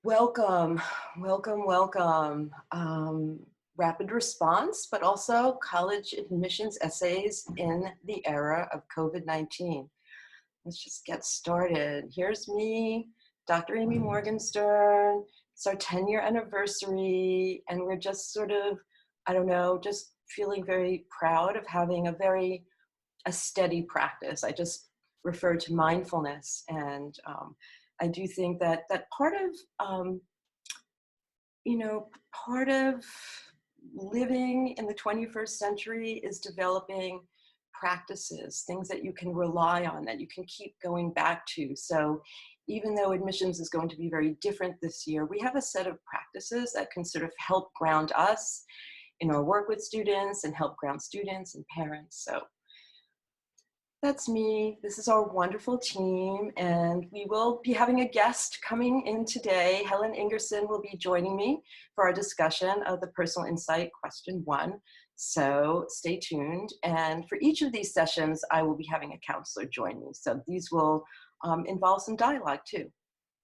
Welcome, welcome, welcome. Rapid response, but also college admissions essays in the era of COVID-19. Let's just get started. Here's me, Dr. Amy Morgenstern. It's our 10-year anniversary, and we're just sort of, I don't know, just feeling very proud of having a steady practice. I just refer to mindfulness, and I do think that part of part of living in the 21st century is developing practices, things that you can rely on, that you can keep going back to. So even though admissions is going to be very different this year, we have a set of practices that can sort of help ground us in our work with students and help ground students and parents. So that's me. This is our wonderful team, and we will be having a guest coming in today. Helen Ingerson will be joining me for our discussion of the personal insight question 1. So stay tuned. And for each of these sessions, I will be having a counselor join me. So these will involve some dialogue too.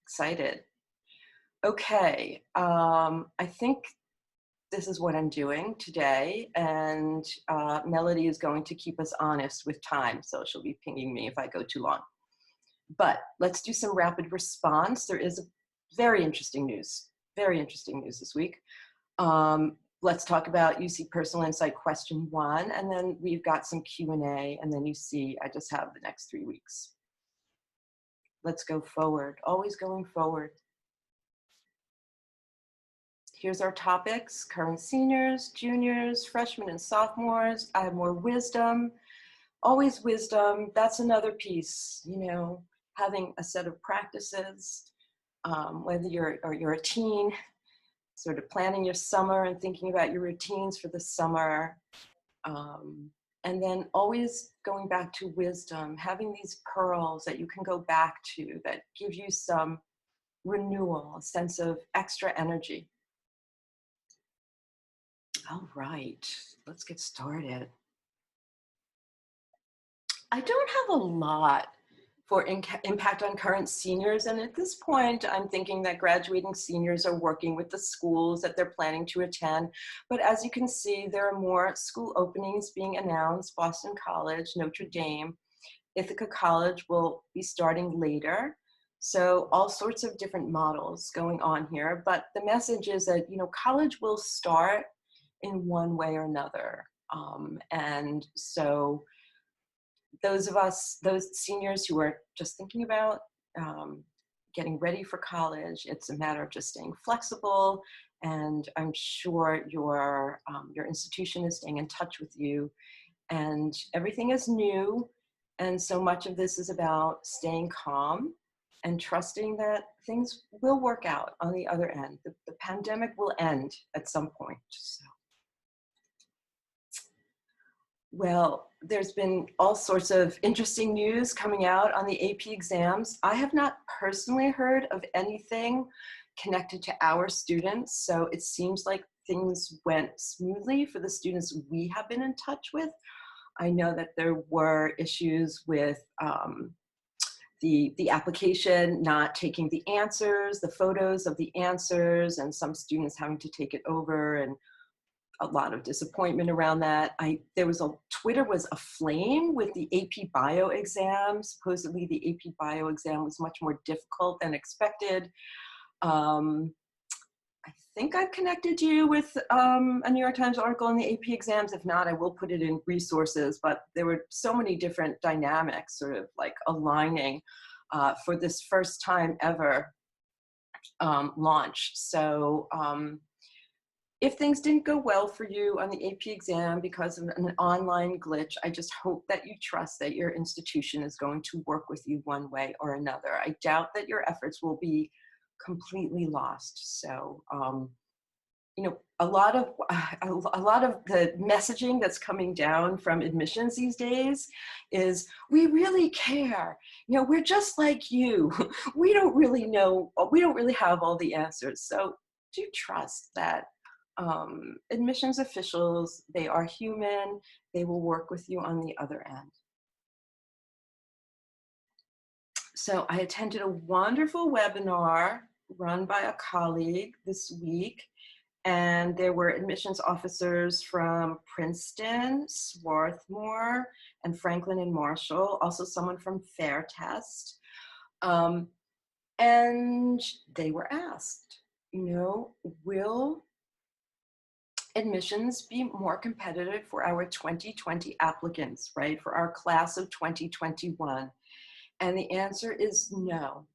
Excited. Okay, I think this is what I'm doing today, and Melody is going to keep us honest with time, so she'll be pinging me if I go too long. But let's do some rapid response. There is very interesting news this week. Let's talk about UC Personal Insight question 1, and then we've got some Q&A, and then you see I just have the next 3 weeks. Let's go forward, always going forward. Here's our topics: current seniors, juniors, freshmen, and sophomores. I have more wisdom, always wisdom. That's another piece, having a set of practices, whether you're a teen, sort of planning your summer and thinking about your routines for the summer. And then always going back to wisdom, having these pearls that you can go back to that give you some renewal, a sense of extra energy. All right, let's get started. I don't have a lot for impact on current seniors, and at this point, I'm thinking that graduating seniors are working with the schools that they're planning to attend. But as you can see, there are more school openings being announced: Boston College, Notre Dame, Ithaca College will be starting later. So all sorts of different models going on here. But the message is that, college will start in one way or another. And so those seniors who are just thinking about getting ready for college, it's a matter of just staying flexible. And I'm sure your institution is staying in touch with you. And everything is new. And so much of this is about staying calm and trusting that things will work out on the other end. The pandemic will end at some point. So. Well, there's been all sorts of interesting news coming out on the AP exams. I have not personally heard of anything connected to our students, so it seems like things went smoothly for the students we have been in touch with. I know that there were issues with the application not taking the answers, the photos of the answers, and some students having to take it over, and a lot of disappointment around that. Twitter was aflame with the AP Bio exam. Supposedly the AP Bio exam was much more difficult than expected. I think I've connected you with a New York Times article on the AP exams. If not, I will put it in resources, but there were so many different dynamics sort of like aligning for this first time ever launch. So if things didn't go well for you on the AP exam because of an online glitch, I just hope that you trust that your institution is going to work with you one way or another. I doubt that your efforts will be completely lost. So, a lot of the messaging that's coming down from admissions these days is, we really care. We're just like you. We don't really know. We don't really have all the answers. So do trust that admissions officials, they are human. They will work with you on the other end. So I attended a wonderful webinar run by a colleague this week. And there were admissions officers from Princeton, Swarthmore, and Franklin and Marshall, also someone from Fairtest. And they were asked, will admissions be more competitive for our 2020 applicants, right? For our class of 2021? And the answer is no.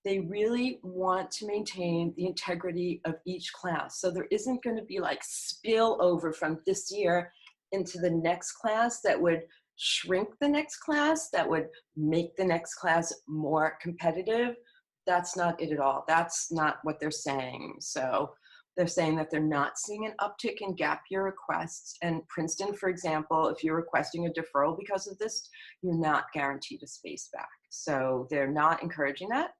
They really want to maintain the integrity of each class. So there isn't going to be like spillover from this year into the next class that would shrink the next class, that would make the next class more competitive. That's not it at all. That's not what they're saying. So they're saying that they're not seeing an uptick in gap year requests. And Princeton, for example, if you're requesting a deferral because of this, you're not guaranteed a space back. So they're not encouraging that.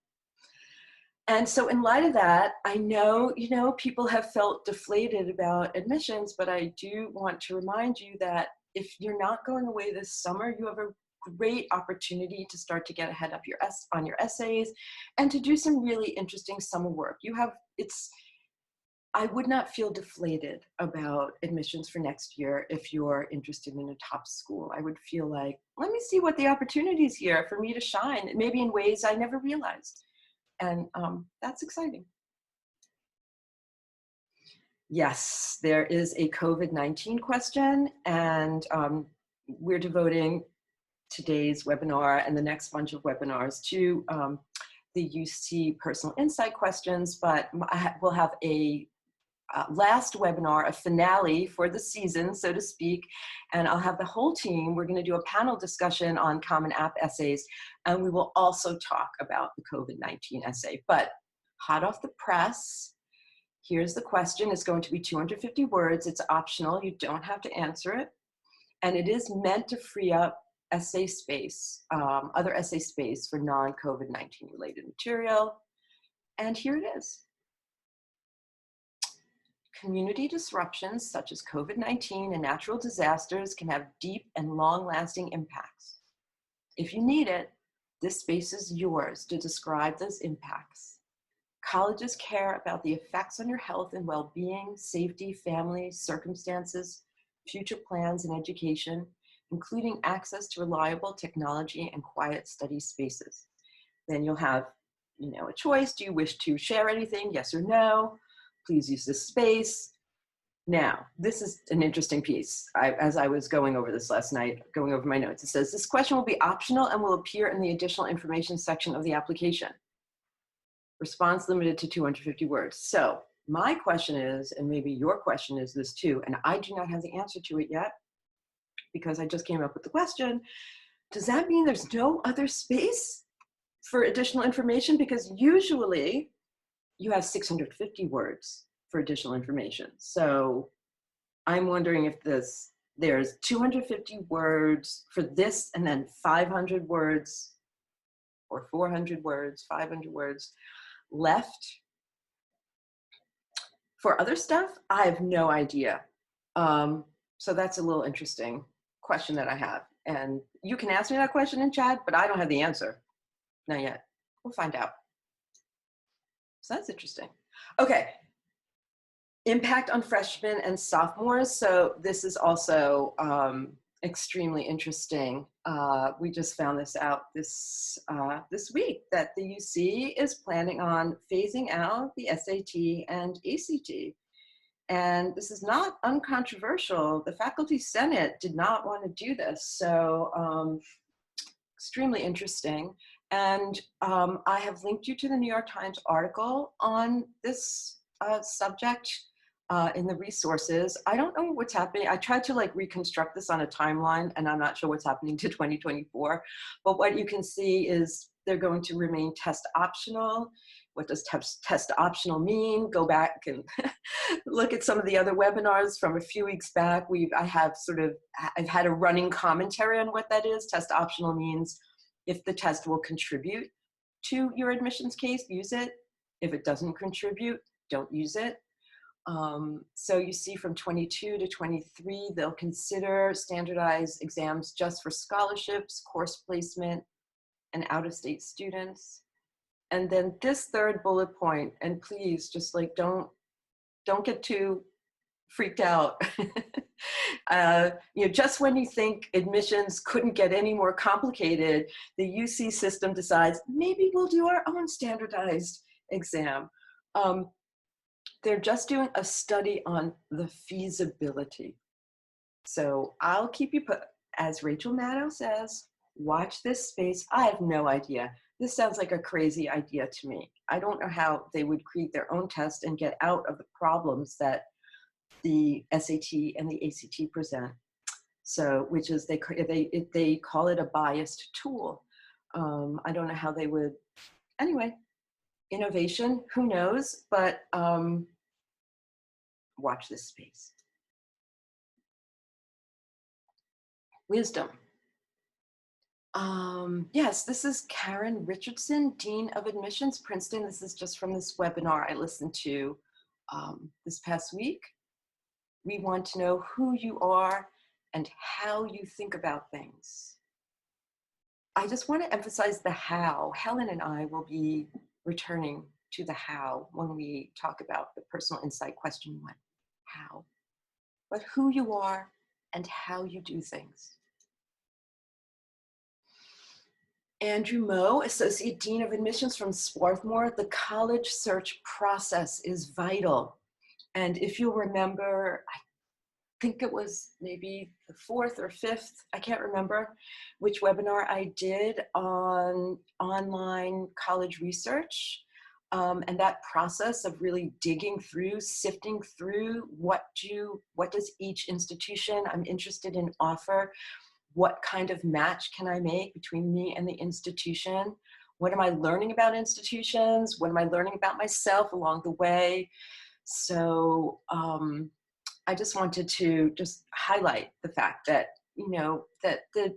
And so in light of that, I know, people have felt deflated about admissions, but I do want to remind you that if you're not going away this summer, you have a great opportunity to start to get ahead of on your essays and to do some really interesting summer work. I would not feel deflated about admissions for next year if you're interested in a top school. I would feel like, let me see what the opportunities here for me to shine, maybe in ways I never realized. And that's exciting. Yes, there is a COVID-19 question, and we're devoting today's webinar and the next bunch of webinars to the UC personal insight questions, but we'll have a last webinar, a finale for the season, so to speak, and I'll have the whole team. We're going to do a panel discussion on Common App essays, and we will also talk about the COVID-19 essay. But hot off the press, here's the question. It's going to be 250 words. It's optional. You don't have to answer it, and it is meant to free up essay space, other essay space for non-COVID-19 related material. And here it is. Community disruptions such as COVID-19 and natural disasters can have deep and long-lasting impacts. If you need it, this space is yours to describe those impacts. Colleges care about the effects on your health and well-being, safety, family, circumstances, future plans, and education, including access to reliable technology and quiet study spaces. Then you'll have, a choice. Do you wish to share anything? Yes or no? Please use this space. Now, this is an interesting piece. As I was going over this last night, going over my notes, it says, this question will be optional and will appear in the additional information section of the application. Response limited to 250 words. So my question is, and maybe your question is this too, and I do not have the answer to it yet because I just came up with the question. Does that mean there's no other space for additional information? Because usually you have 650 words for additional information. So I'm wondering if there's 250 words for this and then 500 words or 400 words, 500 words left for other stuff. I have no idea. So that's a little interesting question that I have. And you can ask me that question in chat, but I don't have the answer. Not yet. We'll find out. So that's interesting. Okay. Impact on freshmen and sophomores. So this is also extremely interesting. We just found this out this week that the UC is planning on phasing out the SAT and ACT. And this is not uncontroversial. The Faculty Senate did not want to do this. So extremely interesting. And I have linked you to the New York Times article on this subject in the resources. I don't know what's happening. I tried to reconstruct this on a timeline, and I'm not sure what's happening to 2024. But what you can see is they're going to remain test optional. What does test optional mean? Go back and look at some of the other webinars from a few weeks back. I've had a running commentary on what that is. Test optional means if the test will contribute to your admissions case, use it. If it doesn't contribute, don't use it. So you see from 22 to 23, they'll consider standardized exams just for scholarships, course placement, and out-of-state students. And then this third bullet point, and please just like, don't get too freaked out. Just when you think admissions couldn't get any more complicated, the UC system decides maybe we'll do our own standardized exam. They're just doing a study on the feasibility. So I'll keep you put, as Rachel Maddow says, watch this space. I have no idea. This sounds like a crazy idea to me. I don't know how they would create their own test and get out of the problems that the SAT and the ACT present. So, which is they call it a biased tool. I don't know how they would, anyway, innovation, who knows, but watch this space. Wisdom. Yes, this is Karen Richardson, Dean of Admissions, Princeton. This is just from this webinar I listened to this past week. We want to know who you are and how you think about things. I just want to emphasize the how. Helen and I will be returning to the how when we talk about the personal insight question 1, how. But who you are and how you do things. Andrew Moe, Associate Dean of Admissions from Swarthmore. The college search process is vital. And if you'll remember, I think it was maybe the 4th or 5th, I can't remember which webinar I did on online college research. And that process of really digging through, sifting through what does each institution I'm interested in offer? What kind of match can I make between me and the institution? What am I learning about institutions? What am I learning about myself along the way? So I just wanted to just highlight the fact that, that the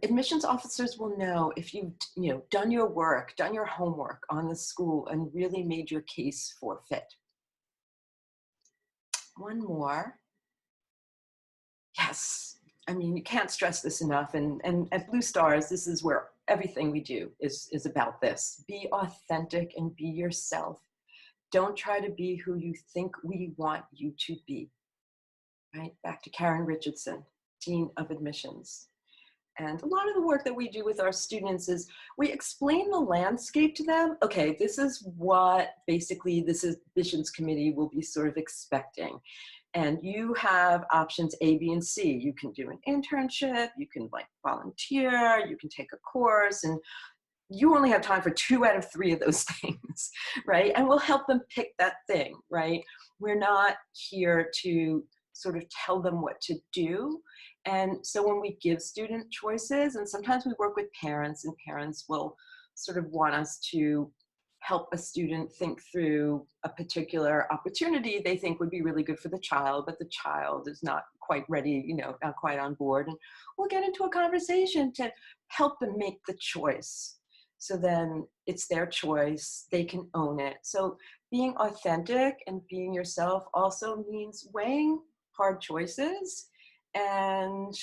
admissions officers will know if you've, done your work, done your homework on the school and really made your case for fit. One more. Yes. I mean, you can't stress this enough. And at Blue Stars, this is where everything we do is about this. Be authentic and be yourself. Don't try to be who you think we want you to be. Right? Back to Karen Richardson, Dean of Admissions. And a lot of the work that we do with our students is we explain the landscape to them. Okay, this is what basically this admissions committee will be sort of expecting. And you have options A, B, and C. You can do an internship, you can volunteer, you can take a course, and you only have time for 2 out of 3 of those things, right? And we'll help them pick that thing, right? We're not here to sort of tell them what to do. And so when we give student choices, and sometimes we work with parents, and parents will sort of want us to help a student think through a particular opportunity they think would be really good for the child, but the child is not quite ready, not quite on board. And we'll get into a conversation to help them make the choice. So then it's their choice, they can own it. So being authentic and being yourself also means weighing hard choices and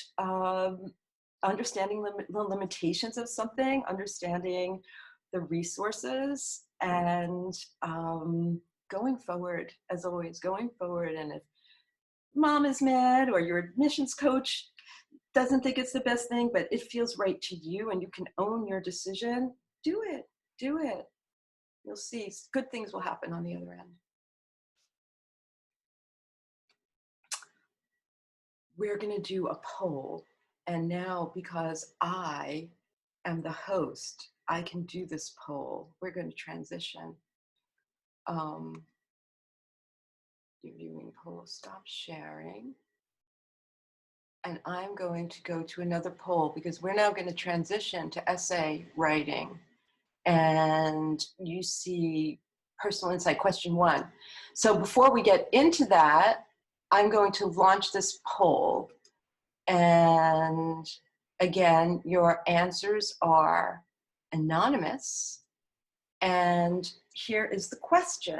understanding the limitations of something, understanding the resources, and going forward, as always, going forward. And if mom is mad or your admissions coach doesn't think it's the best thing, but it feels right to you and you can own your decision, do it, do it. You'll see good things will happen on the other end. We're gonna do a poll. And now, because I am the host, I can do this poll. We're going to transition. You're viewing poll, stop sharing. And I'm going to go to another poll because we're now going to transition to essay writing. And you see personal insight question 1. So before we get into that, I'm going to launch this poll. And again, your answers are anonymous. And here is the question.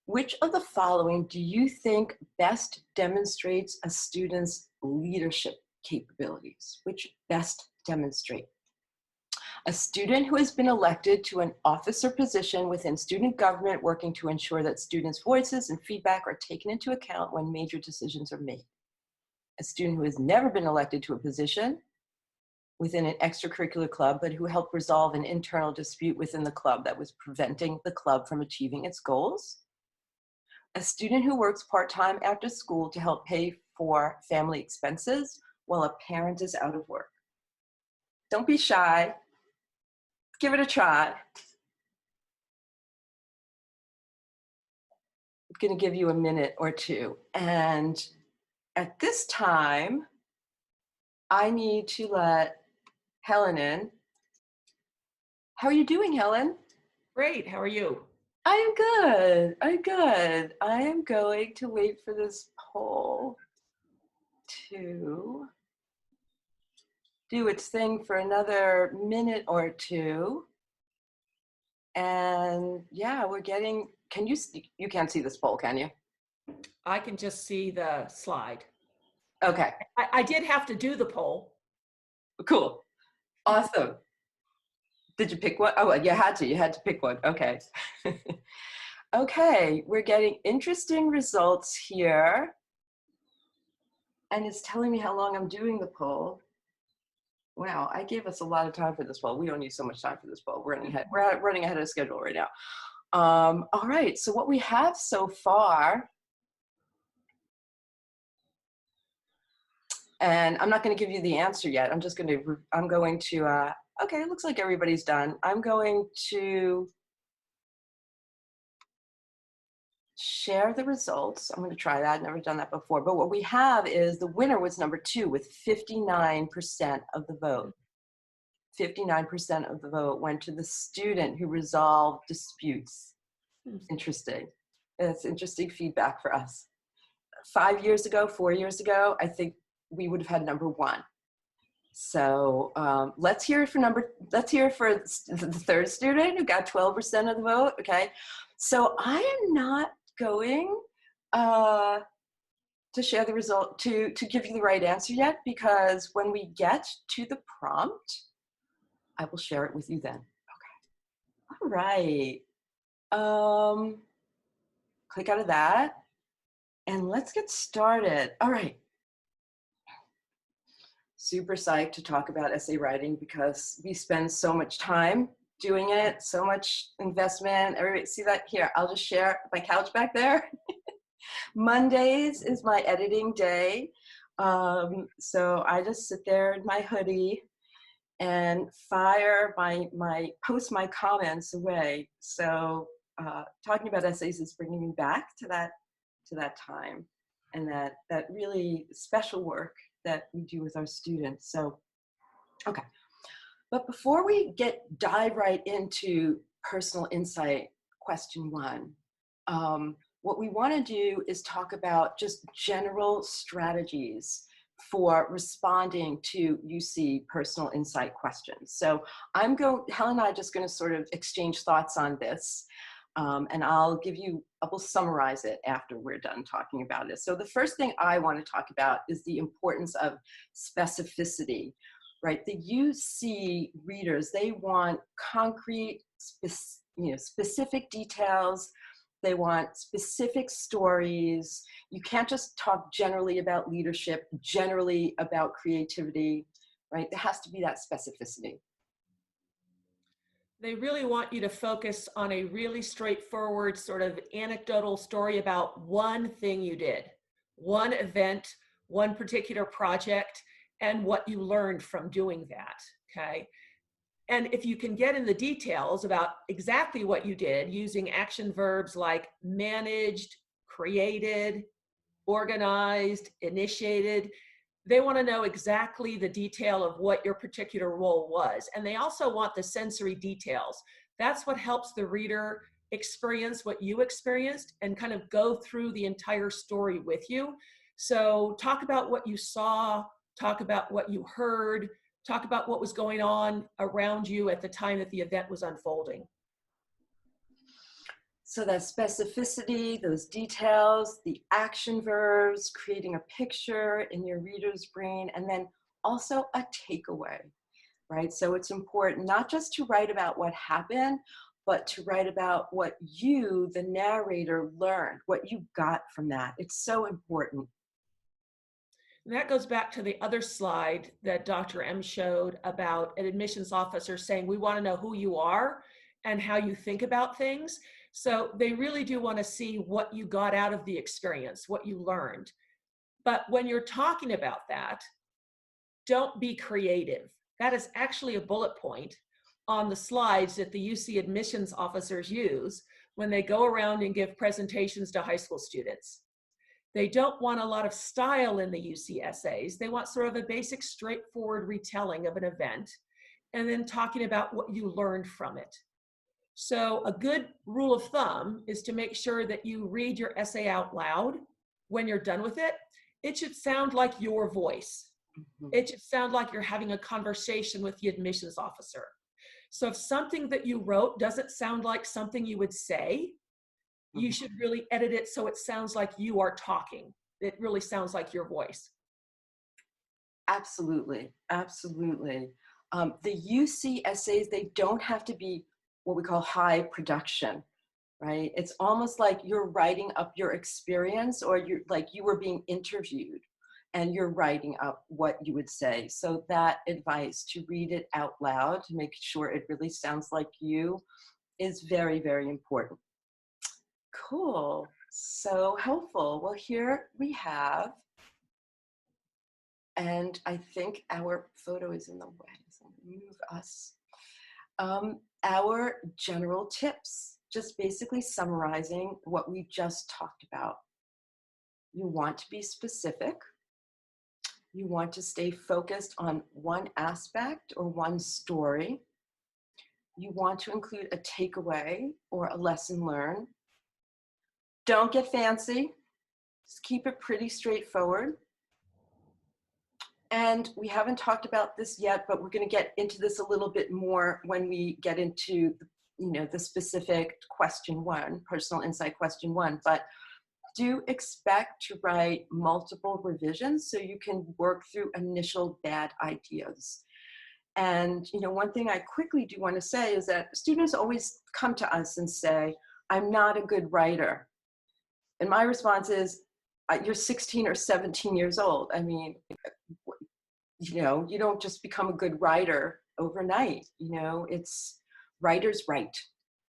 Which of the following do you think best demonstrates a student's leadership capabilities? Which best demonstrate? A student who has been elected to an office or position within student government working to ensure that students' voices and feedback are taken into account when major decisions are made. A student who has never been elected to a position within an extracurricular club, but who helped resolve an internal dispute within the club that was preventing the club from achieving its goals. A student who works part-time after school to help pay for family expenses while a parent is out of work. Don't be shy. Give it a try. I'm going to give you a minute or two. And at this time, I need to let Helen in. How are you doing, Helen? Great. How are you? I am good. I'm good. I am going to wait for this poll to do its thing for another minute or two. And yeah, we're getting, you can't see this poll, can you? I can just see the slide. Okay, I did have to do the poll. cool. Awesome. Did you pick one? Oh, you had to pick one. Okay. Okay, we're getting interesting results here. And it's telling me how long I'm doing the poll. Wow, I gave us a lot of time for this poll. We don't need so much time for this poll. We're running ahead of schedule right now. All right, so what we have so far, and I'm not going to give you the answer yet. I'm going to, okay, it looks like everybody's done. I'm going to share the results. I'm going to try that. I've never done that before. But what we have is the winner was number 2 with 59% of the vote. 59% of the vote went to the student who resolved disputes. Interesting. That's interesting feedback for us. 4 years ago, I think we would have had number 1. So let's hear for the third student who got 12% of the vote. Okay, so I am not going to share the result to give you the right answer yet, because when we get to the prompt, I will share it with you then. Okay. All right. Click out of that and let's get started. All right. Super psyched to talk about essay writing because we spend so much time doing it, so much investment. Everybody see that? Here, I'll just share my couch back there. Mondays is my editing day. So I just sit there in my hoodie and post my comments away. So talking about essays is bringing me back to that time and that really special work that we do with our students. So, okay. But before we dive right into personal insight, question 1, what we want to do is talk about just general strategies for responding to UC personal insight questions. So Helen and I are just going to sort of exchange thoughts on this. And we'll summarize it after we're done talking about it. So the first thing I want to talk about is the importance of specificity, right? The UC readers, they want concrete, specific details. They want specific stories. You can't just talk generally about leadership, generally about creativity, right? There has to be that specificity. They really want you to focus on a really straightforward sort of anecdotal story about one thing you did, one event, one particular project, and what you learned from doing that, okay? And if you can get in the details about exactly what you did using action verbs like managed, created, organized, initiated, they want to know exactly the detail of what your particular role was. And they also want the sensory details. That's what helps the reader experience what you experienced and kind of go through the entire story with you. So talk about what you saw, talk about what you heard, talk about what was going on around you at the time that the event was unfolding. So that specificity, those details, the action verbs, creating a picture in your reader's brain, and then also a takeaway. right? So it's important not just to write about what happened, but to write about what you, the narrator, learned, what you got from that. It's so important. And that goes back to the other slide that Dr. M showed about an admissions officer saying, we want to know who you are and how you think about things. So they really do want to see what you got out of the experience, what you learned. But when you're talking about that, don't be creative. That is actually a bullet point on the slides that the UC admissions officers use when they go around and give presentations to high school students. They don't want a lot of style in the UC essays. They want sort of a basic, straightforward retelling of an event and then talking about what you learned from it. So a good rule of thumb is to make sure that you read your essay out loud when you're done with it. It should sound like your voice. It should sound like you're having a conversation with the admissions officer. So if something that you wrote doesn't sound like something you would say, you should really edit it so it sounds like you are talking. It really sounds like your voice. Absolutely, absolutely. The UC essays, they don't have to be what we call high production, right? It's almost like you're writing up your experience, or you're like you were being interviewed and you're writing up what you would say. So that advice to read it out loud, to make sure it really sounds like you, is very, very important. Cool, so helpful. Well, here we have, and I think our photo is in the way, so I'm gonna move us. Our general tips, just basically summarizing what we just talked about. You want to be specific. You want to stay focused on one aspect or one story. You want to include a takeaway or a lesson learned. Don't get fancy. Just keep it pretty straightforward. And we haven't talked about this yet, but we're going to get into this a little bit more when we get into, the specific question one, personal insight question one. But do expect to write multiple revisions so you can work through initial bad ideas. And one thing I quickly do want to say is that students always come to us and say, I'm not a good writer. And my response is, you're 16 or 17 years old. I mean, you don't just become a good writer overnight. It's writers write.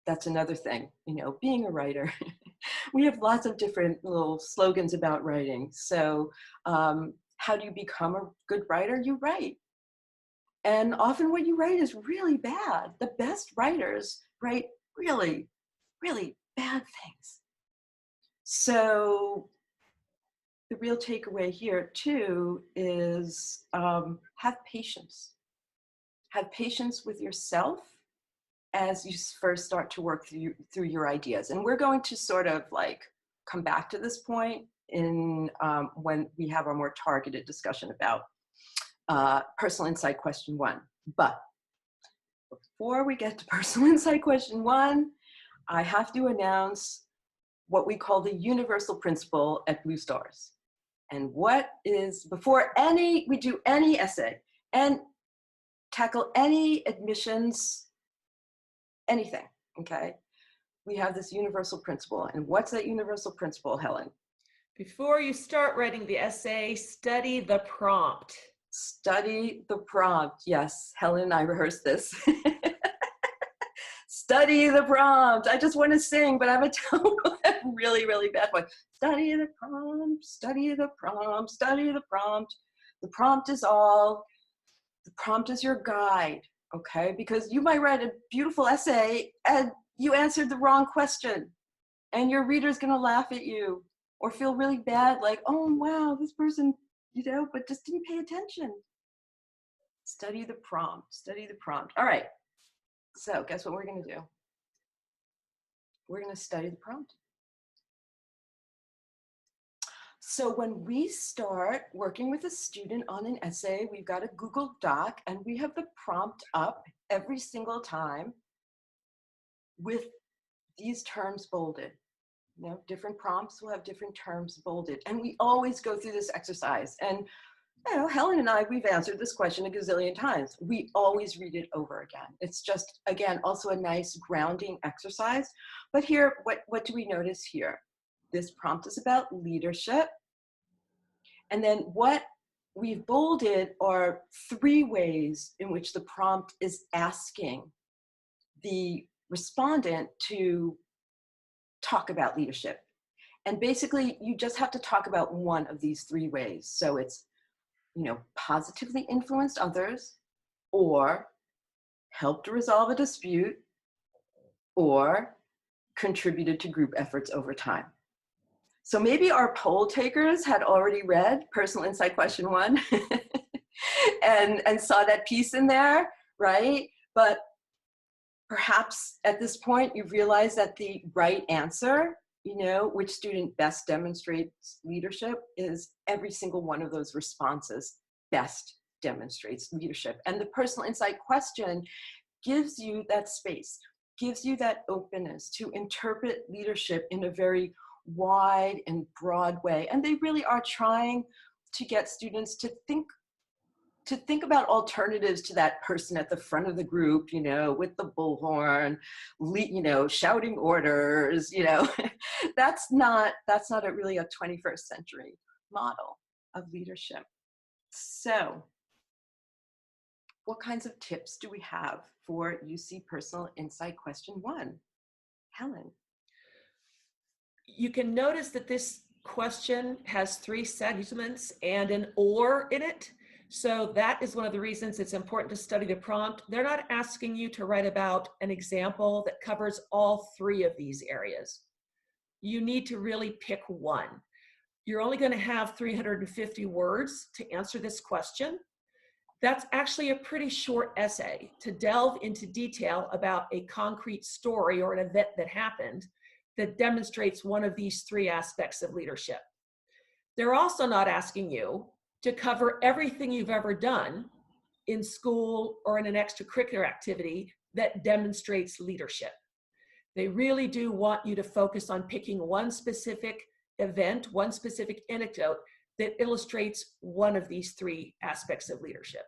That's another thing, being a writer. We have lots of different little slogans about writing. So how do you become a good writer? You write. And often what you write is really bad. The best writers write really, really bad things. So the real takeaway here too is have patience. Have patience with yourself as you first start to work through your ideas. And we're going to sort of like come back to this point in when we have a more targeted discussion about personal insight question one. But before we get to personal insight question one, I have to announce what we call the universal principle at Blue Stars. And what is, before we do any essay and tackle any admissions, anything, okay? We have this universal principle. And what's that universal principle, Helen? Before you start writing the essay, study the prompt. Study the prompt. Yes, Helen and I rehearsed this. Study the prompt. I just want to sing, but I have a really, really bad one. Study the prompt, study the prompt, study the prompt. The prompt is all. The prompt is your guide, okay? Because you might write a beautiful essay and you answered the wrong question, and your reader's going to laugh at you or feel really bad, like, oh, wow, this person, but just didn't pay attention. Study the prompt, study the prompt. All right. So guess what we're going to do? We're going to study the prompt. So when we start working with a student on an essay, we've got a Google Doc and we have the prompt up every single time with these terms bolded. Different prompts will have different terms bolded. And we always go through this exercise. And You know, Helen and I, we've answered this question a gazillion times. We always read it over again. It's just, again, also a nice grounding exercise. But here, what do we notice here? This prompt is about leadership. And then what we've bolded are 3 ways in which the prompt is asking the respondent to talk about leadership. And basically, you just have to talk about one of these 3 ways. So it's, you know, positively influenced others, or helped resolve a dispute, or contributed to group efforts over time. So maybe our poll takers had already read Personal Insight Question 1 and saw that piece in there, right? But perhaps at this point you've realized that the right answer, you know, which student best demonstrates leadership, is every single one of those responses best demonstrates leadership. And the Personal Insight Question gives you that space, gives you that openness to interpret leadership in a very wide and broad way. And they really are trying to get students to think about alternatives to that person at the front of the group, you know, with the bullhorn, you know, shouting orders, you know. That's not really a 21st century model of leadership. So what kinds of tips do we have for UC Personal Insight Question 1? Helen. You can notice that this question has 3 segments and an or in it. So that is one of the reasons it's important to study the prompt. They're not asking you to write about an example that covers all 3 of these areas. You need to really pick one. You're only going to have 350 words to answer this question. That's actually a pretty short essay to delve into detail about a concrete story or an event that happened that demonstrates one of these 3 aspects of leadership. They're also not asking you to cover everything you've ever done in school or in an extracurricular activity that demonstrates leadership. They really do want you to focus on picking one specific event, one specific anecdote that illustrates one of these 3 aspects of leadership.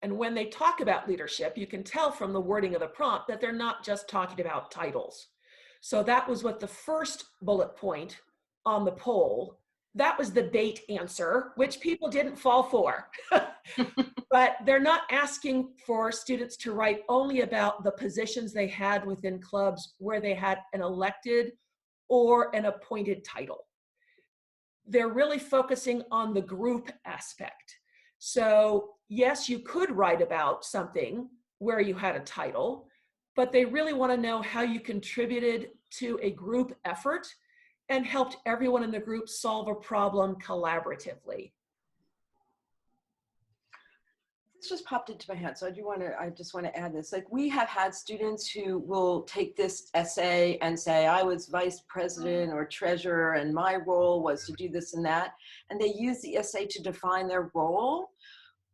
And when they talk about leadership, you can tell from the wording of the prompt that they're not just talking about titles. So that was what the first bullet point on the poll, that was the bait answer, which people didn't fall for. But they're not asking for students to write only about the positions they had within clubs where they had an elected or an appointed title. They're really focusing on the group aspect. So yes, you could write about something where you had a title, but they really want to know how you contributed to a group effort and helped everyone in the group solve a problem collaboratively. This just popped into my head, so I just want to add this. Like, we have had students who will take this essay and say, I was vice president or treasurer and my role was to do this and that. And they use the essay to define their role,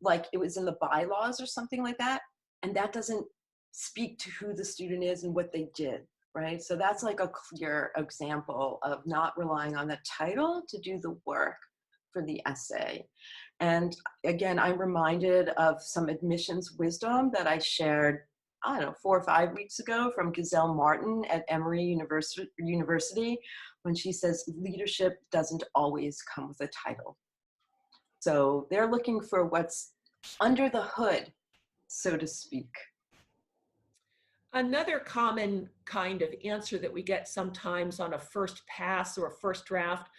like it was in the bylaws or something like that. And that doesn't speak to who the student is and what they did, right? So that's like a clear example of not relying on the title to do the work for the essay. And again, I'm reminded of some admissions wisdom that I shared, I don't know, 4 or 5 weeks ago from Gazelle Martin at Emory University, when she says leadership doesn't always come with a title. So they're looking for what's under the hood, so to speak. Another common kind of answer that we get sometimes on a first pass or a first draft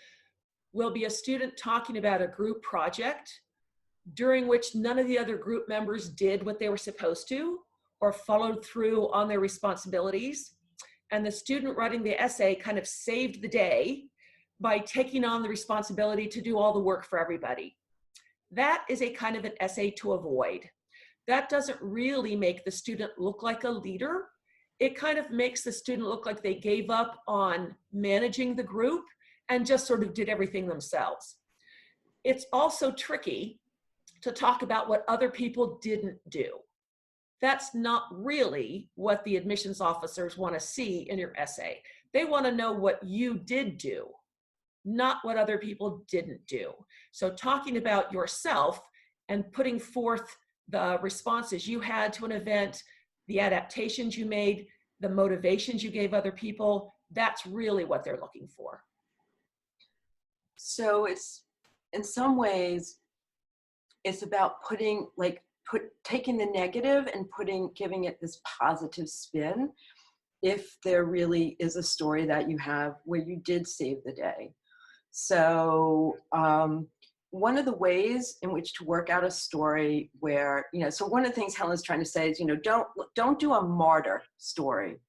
will be a student talking about a group project during which none of the other group members did what they were supposed to or followed through on their responsibilities. And the student writing the essay kind of saved the day by taking on the responsibility to do all the work for everybody. That is a kind of an essay to avoid. That doesn't really make the student look like a leader. It kind of makes the student look like they gave up on managing the group and just sort of did everything themselves. It's also tricky to talk about what other people didn't do. That's not really what the admissions officers want to see in your essay. They want to know what you did do. not what other people didn't do. So talking about yourself and putting forth the responses you had to an event, the adaptations you made, the motivations you gave other people, that's really what they're looking for. So it's, in some ways, it's about taking the negative and giving it this positive spin. If there really is a story that you have where you did save the day. So one of the ways in which to work out a story where, so one of the things Helen's trying to say is, don't do a martyr story.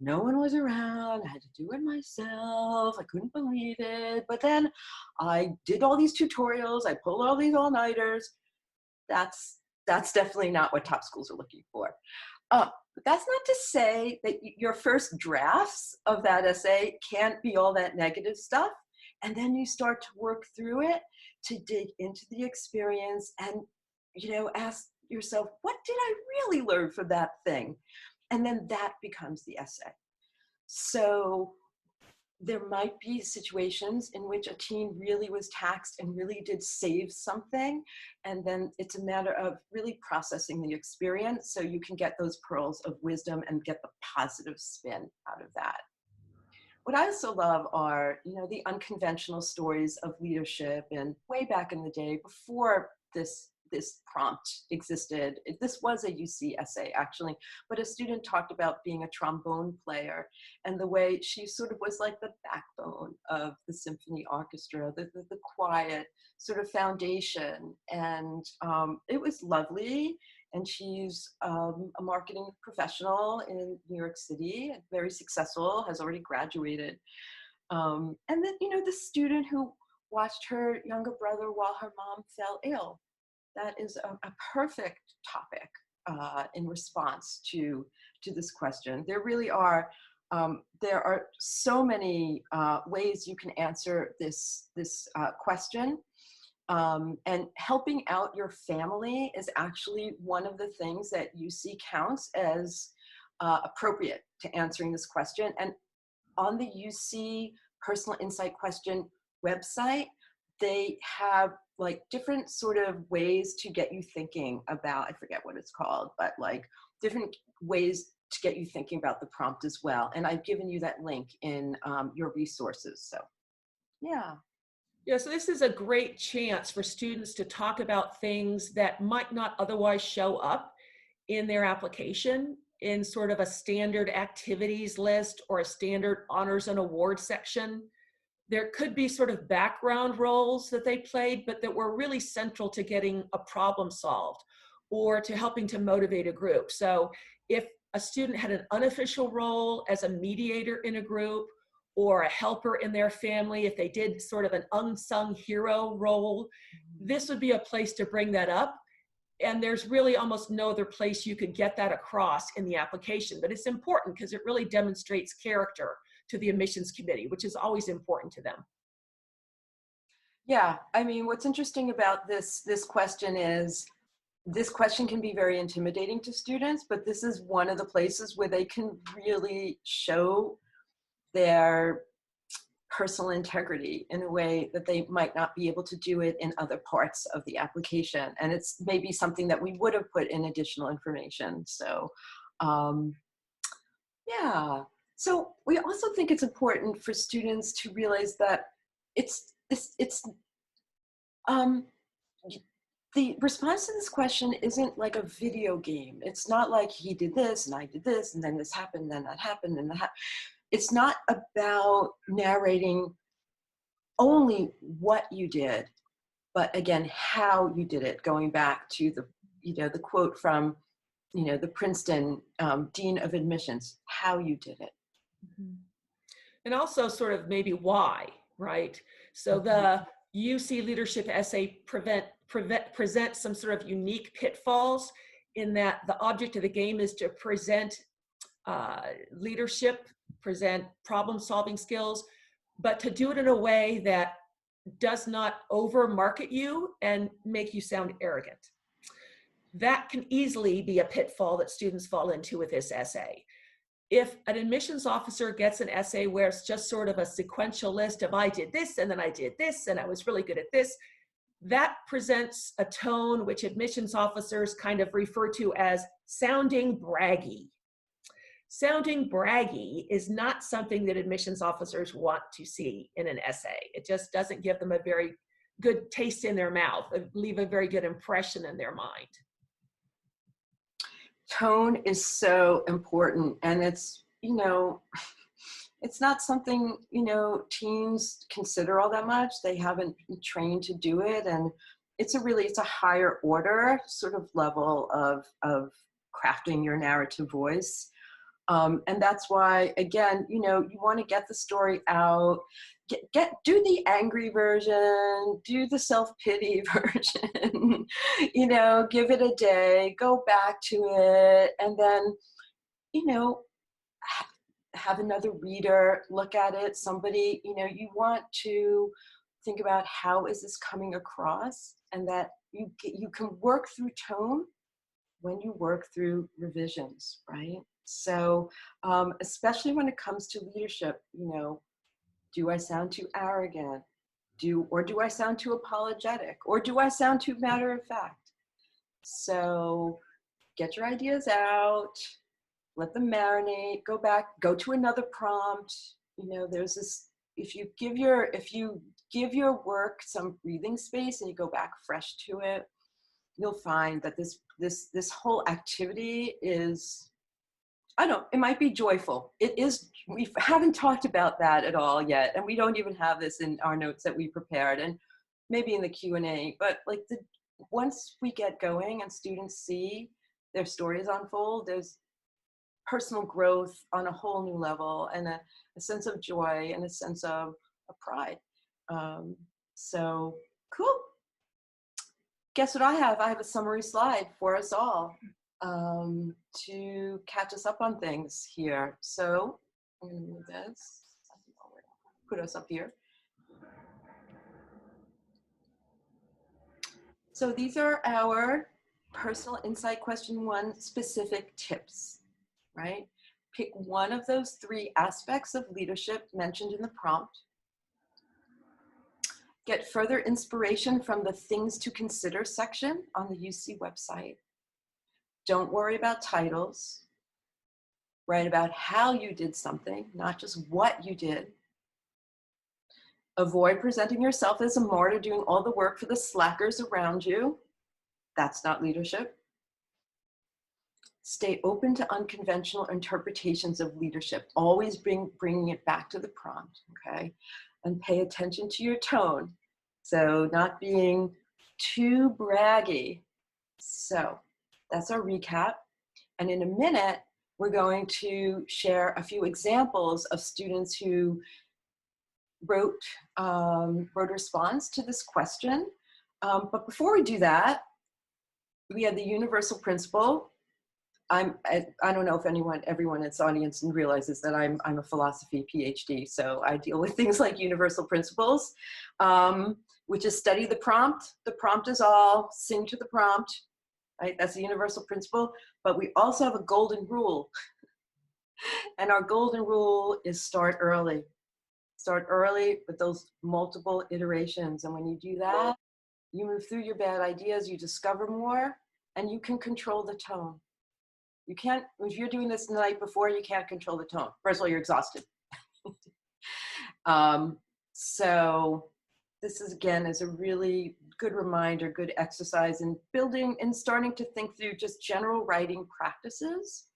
No one was around, I had to do it myself, I couldn't believe it, but then I did all these tutorials, I pulled all these all-nighters. That's definitely not what top schools are looking for. But that's not to say that your first drafts of that essay can't be all that negative stuff. And then you start to work through it to dig into the experience and, ask yourself, what did I really learn from that thing? And then that becomes the essay. So there might be situations in which a teen really was taxed and really did save something. And then it's a matter of really processing the experience so you can get those pearls of wisdom and get the positive spin out of that. What I also love are, the unconventional stories of leadership. And way back in the day, before this prompt existed, this was a UC essay actually, but a student talked about being a trombone player and the way she sort of was like the backbone of the symphony orchestra, the quiet sort of foundation. And it was lovely. And she's a marketing professional in New York City, very successful, has already graduated. And then, the student who watched her younger brother while her mom fell ill. That is a perfect topic in response to this question. There really are, there are so many ways you can answer this question. And helping out your family is actually one of the things that UC counts as appropriate to answering this question. And on the UC Personal Insight Question website, they have like different sort of ways to get you thinking about, I forget what it's called, but like different ways to get you thinking about the prompt as well. And I've given you that link in your resources. So, yeah. Yeah, so this is a great chance for students to talk about things that might not otherwise show up in their application in sort of a standard activities list or a standard honors and awards section. There could be sort of background roles that they played, but that were really central to getting a problem solved or to helping to motivate a group. So if a student had an unofficial role as a mediator in a group or a helper in their family, if they did sort of an unsung hero role, this would be a place to bring that up. And there's really almost no other place you could get that across in the application. But it's important because it really demonstrates character to the admissions committee, which is always important to them. Yeah, I mean, what's interesting about this question is, this question can be very intimidating to students, but this is one of the places where they can really show their personal integrity in a way that they might not be able to do it in other parts of the application. And it's maybe something that we would have put in additional information. So, yeah. So we also think it's important for students to realize that the response to this question isn't like a video game. It's not like he did this and I did this and then this happened, then that happened, and that happened. It's not about narrating only what you did, but again, how you did it, going back to the quote from, the Princeton Dean of Admissions, how you did it. Mm-hmm. And also sort of maybe why, right? So the UC leadership essay presents some sort of unique pitfalls in that the object of the game is to present leadership, present problem-solving skills, but to do it in a way that does not over-market you and make you sound arrogant. That can easily be a pitfall that students fall into with this essay. if an admissions officer gets an essay where it's just sort of a sequential list of I did this and then I did this and I was really good at this, that presents a tone which admissions officers kind of refer to as sounding braggy. Sounding braggy is not something that admissions officers want to see in an essay. It just doesn't give them a very good taste in their mouth, leave a very good impression in their mind. Tone is so important, and it's, you know, it's not something, you know, teens consider all that much. They haven't been trained to do it, and it's a higher order sort of level of crafting your narrative voice. And that's why, again, you know, you want to get the story out, do the angry version, do the self-pity version, you know, give it a day, go back to it, and then, you know, have another reader look at it. Somebody, you know, you want to think about how is this coming across, and that you can work through tone when you work through revisions, right? So especially when it comes to leadership, you know, do I sound too arrogant? Do I sound too apologetic? Or do I sound too matter of fact? So get your ideas out, let them marinate, go back, go to another prompt. You know, there's this, if you give your work some breathing space and you go back fresh to it, you'll find that this whole activity is, I don't know, it might be joyful. It is, we haven't talked about that at all yet, and we don't even have this in our notes that we prepared, and maybe in the Q&A, but like once we get going and students see their stories unfold, there's personal growth on a whole new level, and a sense of joy and a sense of pride. So cool. Guess what I have? I have a summary slide for us all to catch us up on things here. So I'm going to move this, put us up here. So these are our personal insight question 1 specific tips, right? Pick one of those 3 aspects of leadership mentioned in the prompt. Get further inspiration from the things to consider section on the UC website. Don't worry about titles. Write about how you did something, not just what you did. Avoid presenting yourself as a martyr doing all the work for the slackers around you. That's not leadership. Stay open to unconventional interpretations of leadership. Always bringing it back to the prompt, okay? And pay attention to your tone. So not being too braggy. So that's our recap. And in a minute, we're going to share a few examples of students who wrote a response to this question. But before we do that, we have the universal principle. I don't know if everyone in this audience realizes that I'm a philosophy PhD, so I deal with things like universal principles, which is study the prompt. The prompt is all, sing to the prompt, right? That's the universal principle. But we also have a golden rule. And our golden rule is start early. Start early with those multiple iterations. And when you do that, you move through your bad ideas, you discover more, and you can control the tone. You can't, if you're doing this the night before, you can't control the tone. First of all, you're exhausted. So this is, again, is a really good reminder, good exercise in building and starting to think through just general writing practices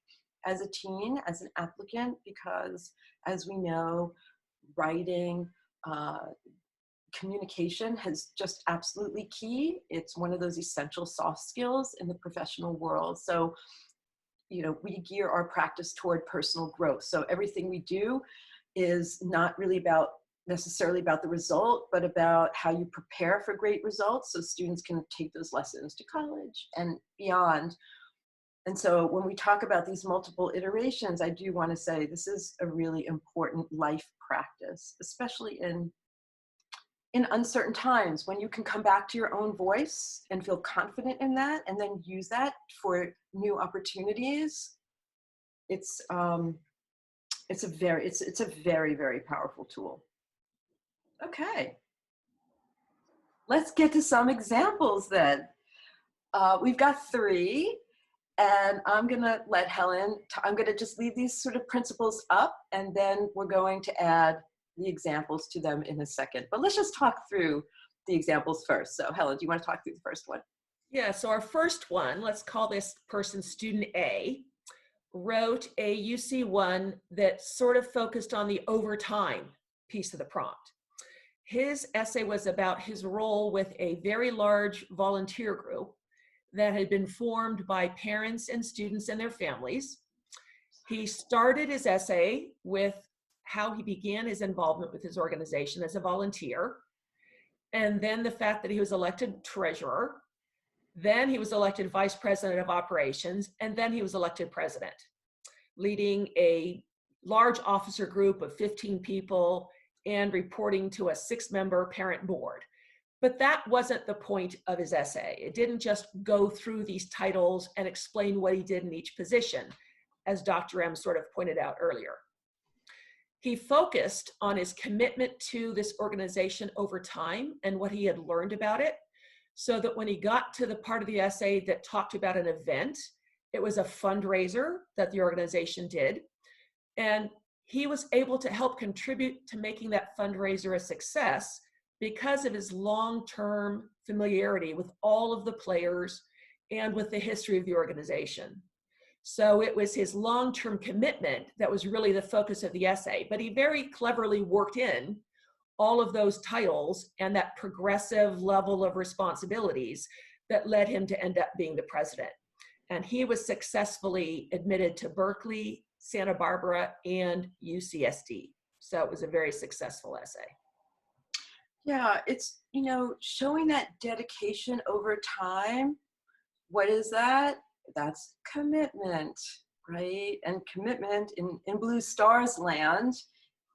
as a teen, as an applicant, because as we know, writing, communication is just absolutely key. It's one of those essential soft skills in the professional world. So, you know, we gear our practice toward personal growth. So everything we do is not really necessarily about the result, but about how you prepare for great results so students can take those lessons to college and beyond. And so when we talk about these multiple iterations, I do want to say this is a really important life practice, especially in uncertain times when you can come back to your own voice and feel confident in that and then use that for new opportunities. It's It's a very, very powerful tool. Okay, let's get to some examples then. We've got 3, and I'm gonna let Helen, I'm gonna just leave these sort of principles up, and then we're going to add the examples to them in a second. But let's just talk through the examples first. So Helen, do you want to talk through the first one? Yeah, so our first one, let's call this person student A, wrote a UC1 that sort of focused on the overtime piece of the prompt. His essay was about his role with a very large volunteer group that had been formed by parents and students and their families. He started his essay with how he began his involvement with his organization as a volunteer, and then the fact that he was elected treasurer. Then he was elected vice president of operations, and then he was elected president, leading a large officer group of 15 people and reporting to a 6-member parent board. But that wasn't the point of his essay. It didn't just go through these titles and explain what he did in each position, as Dr. M sort of pointed out earlier. He focused on his commitment to this organization over time and what he had learned about it, so that when he got to the part of the essay that talked about an event, it was a fundraiser that the organization did. And he was able to help contribute to making that fundraiser a success because of his long-term familiarity with all of the players and with the history of the organization. So it was his long-term commitment that was really the focus of the essay, but he very cleverly worked in all of those titles and that progressive level of responsibilities that led him to end up being the president. And he was successfully admitted to Berkeley, Santa Barbara, and UCSD. So it was a very successful essay. Yeah, it's, showing that dedication over time. What is that? That's commitment, right? And commitment in Blue Stars land,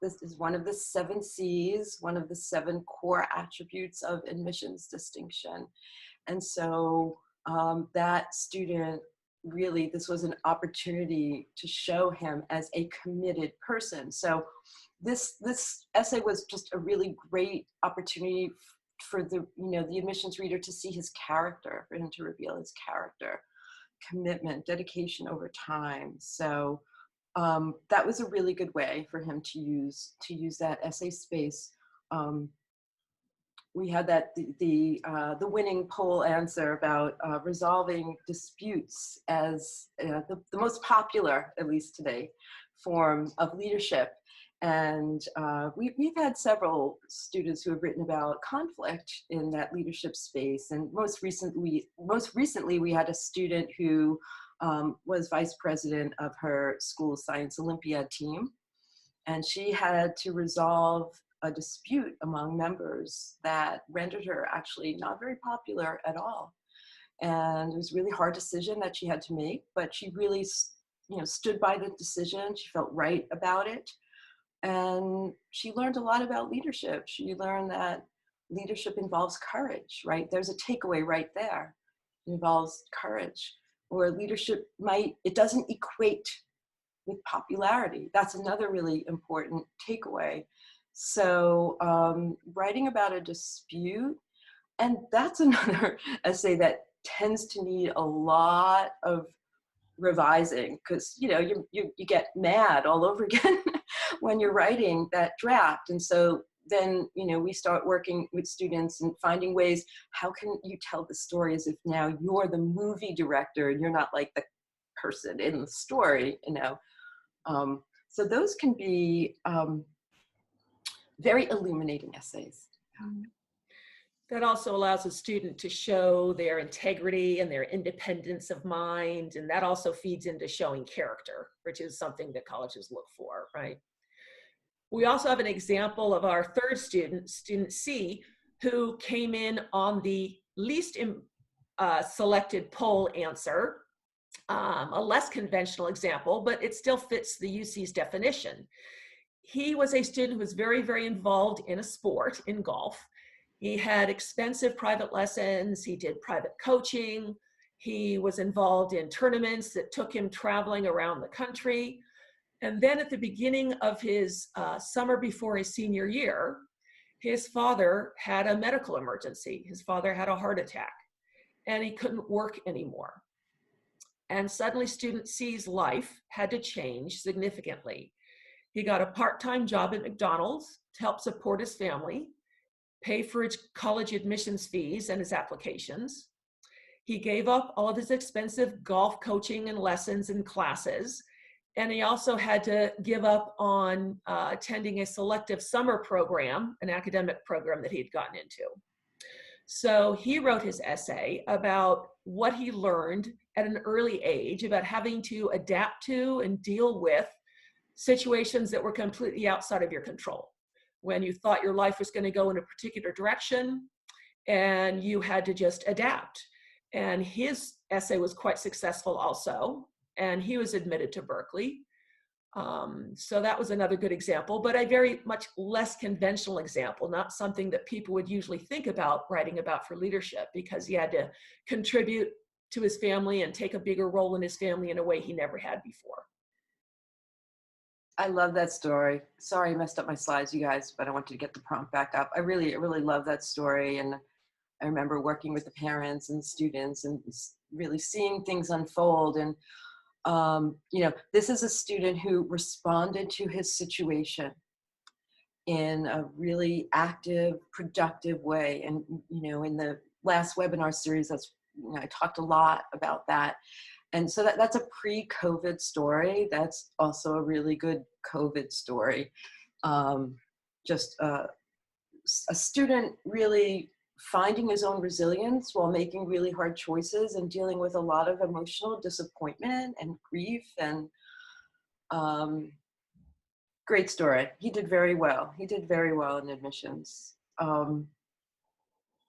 this is one of the 7 C's, one of the 7 core attributes of admissions distinction. And so that student, really, this was an opportunity to show him as a committed person. So this essay was just a really great opportunity for the admissions reader to see his character, for him to reveal his character, commitment, dedication over time. So that was a really good way for him to use that essay space. We had that the winning poll answer about resolving disputes as the most popular, at least today, form of leadership. And we've had several students who have written about conflict in that leadership space. And most recently, we had a student who was vice president of her school's Science Olympiad team. And she had to resolve a dispute among members that rendered her actually not very popular at all. And it was a really hard decision that she had to make, but she really stood by the decision. She felt right about it. And she learned a lot about leadership. She learned that leadership involves courage, right? There's a takeaway right there. It involves courage. Or leadership it doesn't equate with popularity. That's another really important takeaway. So writing about a dispute, and that's another essay that tends to need a lot of revising, because you get mad all over again when you're writing that draft. And so then we start working with students and finding ways, how can you tell the story as if now you're the movie director and you're not like the person in the story, so those can be very illuminating essays. That also allows a student to show their integrity and their independence of mind, and that also feeds into showing character, which is something that colleges look for, right? We also have an example of our third student, student C, who came in on the least selected poll answer, a less conventional example, but it still fits the UC's definition. He was a student who was very, very involved in a sport, in golf. He had expensive private lessons. He did private coaching. He was involved in tournaments that took him traveling around the country. And then at the beginning of his summer before his senior year, his father had a medical emergency. His father had a heart attack and he couldn't work anymore. And suddenly student C's life had to change significantly. He got a part-time job at McDonald's to help support his family, pay for his college admissions fees and his applications. He gave up all of his expensive golf coaching and lessons and classes. And he also had to give up on attending a selective summer program, an academic program that he had gotten into. So he wrote his essay about what he learned at an early age about having to adapt to and deal with situations that were completely outside of your control. When you thought your life was going to go in a particular direction and you had to just adapt. And his essay was quite successful also, and he was admitted to Berkeley. So that was another good example, but a very much less conventional example, not something that people would usually think about writing about for leadership, because he had to contribute to his family and take a bigger role in his family in a way he never had before. I love that story. Sorry I messed up my slides, you guys, but I wanted to get the prompt back up. I really love that story. And I remember working with the parents and students and really seeing things unfold. And, you know, this is a student who responded to his situation in a really active, productive way. And, you know, in the last webinar series, that's, you know, I talked a lot about that. And so that's a pre-COVID story. That's also a really good COVID story. Just a student really finding his own resilience while making really hard choices and dealing with a lot of emotional disappointment and grief. And great story. He did very well. He did very well in admissions.